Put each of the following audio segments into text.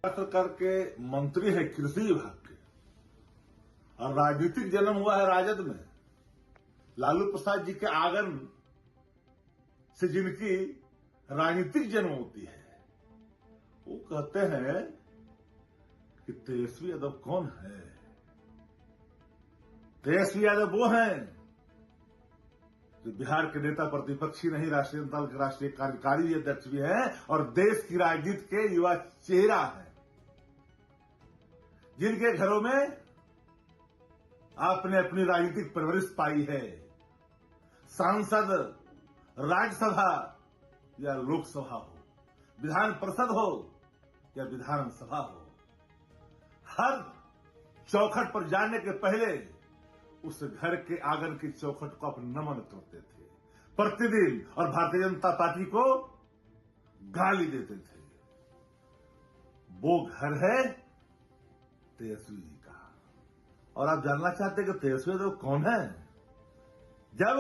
सरकार के मंत्री है कृषि विभाग के और राजनीतिक जन्म हुआ है राजद में। लालू प्रसाद जी के आंगन से जिनकी राजनीतिक जन्म होती है, वो कहते हैं कि तेजस्वी यादव कौन है। तेजस्वी यादव वो हैं जो बिहार के नेता प्रतिपक्षी नहीं, राष्ट्रीय जनता दल के राष्ट्रीय कार्यकारी अध्यक्ष भी हैं और देश की राजनीति के युवा चेहरा है, जिनके घरों में आपने अपनी राजनीतिक परवरिश पाई है। सांसद राज्यसभा या लोकसभा हो, विधान परिषद हो या विधानसभा हो, हर चौखट पर जाने के पहले उस घर के आंगन की चौखट को आप नमन करते थे प्रतिदिन और भारतीय जनता पार्टी को गाली देते थे। वो घर है तेजस्वी जी का। और आप जानना चाहते हैं कि तेजस्वी यादव कौन है? जब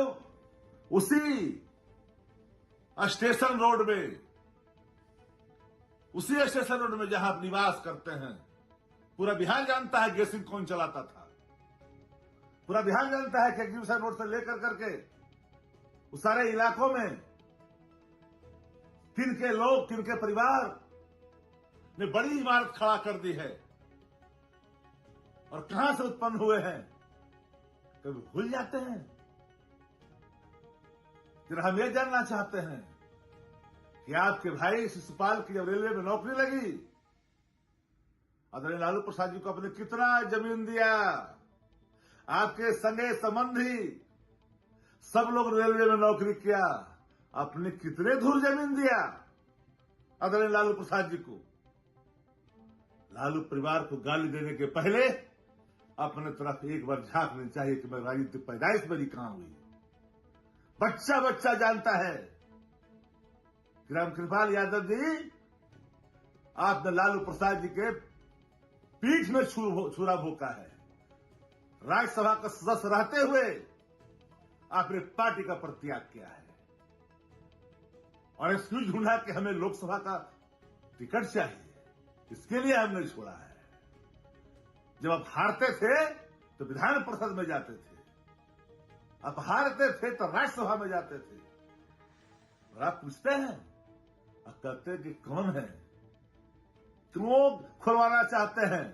उसी स्टेशन रोड में जहां आप निवास करते हैं, पूरा बिहार जानता है गेसिंग कौन चलाता था। पूरा बिहार जानता है कि एग्जीबिशन रोड से लेकर करके उस सारे इलाकों में किनके लोग, किनके परिवार ने बड़ी इमारत खड़ा कर दी है और कहां से उत्पन्न हुए हैं, कभी भूल जाते हैं। फिर हम ये जानना चाहते हैं कि आपके भाई शिशुपाल की जब रेलवे में नौकरी लगी, आदरणीय लालू प्रसाद जी को आपने कितना जमीन दिया। आपके संगे संबंधी सब लोग रेलवे में नौकरी किया, आपने कितने धूर जमीन दिया आदरणीय लालू प्रसाद जी को। लालू परिवार को गाली देने के पहले अपने तरफ एक बार झांकनी चाहिए कि मैं राजनीतिक पैदाइश मेरी कहां हुई। बच्चा बच्चा जानता है कि रामकृपाल यादव जी, आपने लालू प्रसाद जी के पीठ में छुरा भोंका है। राज्यसभा का सदस्य रहते हुए आपने पार्टी का परित्याग किया है और एक्सक्यूज ढूंढा कि हमें लोकसभा का टिकट चाहिए, इसके लिए हमने छोड़ा है। जब आप हारते थे तो विधान परिषद में जाते थे, आप हारते थे तो राज्यसभा में जाते थे और आप पूछते हैं और कहते हैं कि कौन है, क्यों खुलवाना चाहते हैं,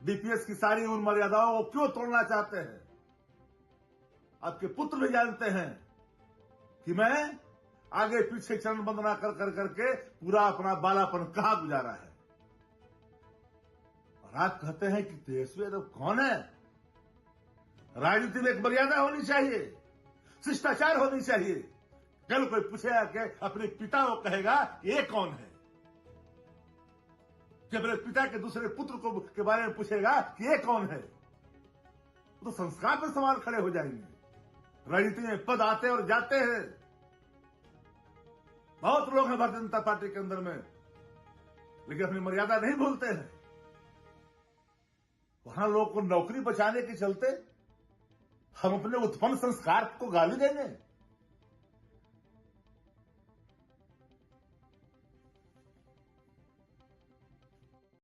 डीपीएस की सारी उन मर्यादाओं को क्यों तोड़ना चाहते हैं। आपके पुत्र भी जानते हैं कि मैं आगे पीछे चरण वंदना कर करके पूरा अपना बालापन कहां गुजारा है। और आप कहते हैं कि तेजस्वी यादव कौन है। राजनीति में एक मर्यादा होनी चाहिए, शिष्टाचार होनी चाहिए। कल कोई पूछेगा कि अपने पिता को कहेगा ये कौन है, कि अपने पिता के दूसरे पुत्र को के बारे में पूछेगा कि ये कौन है, तो संस्कार पर सवाल खड़े हो जाएंगे। राजनीति में पद आते और जाते हैं, बहुत लोग हैं भारतीय जनता पार्टी के अंदर में, लेकिन अपनी मर्यादा नहीं भूलते हैं। वहां लोगों को नौकरी बचाने के चलते हम अपने उत्पन्न संस्कार को गाली देंगे।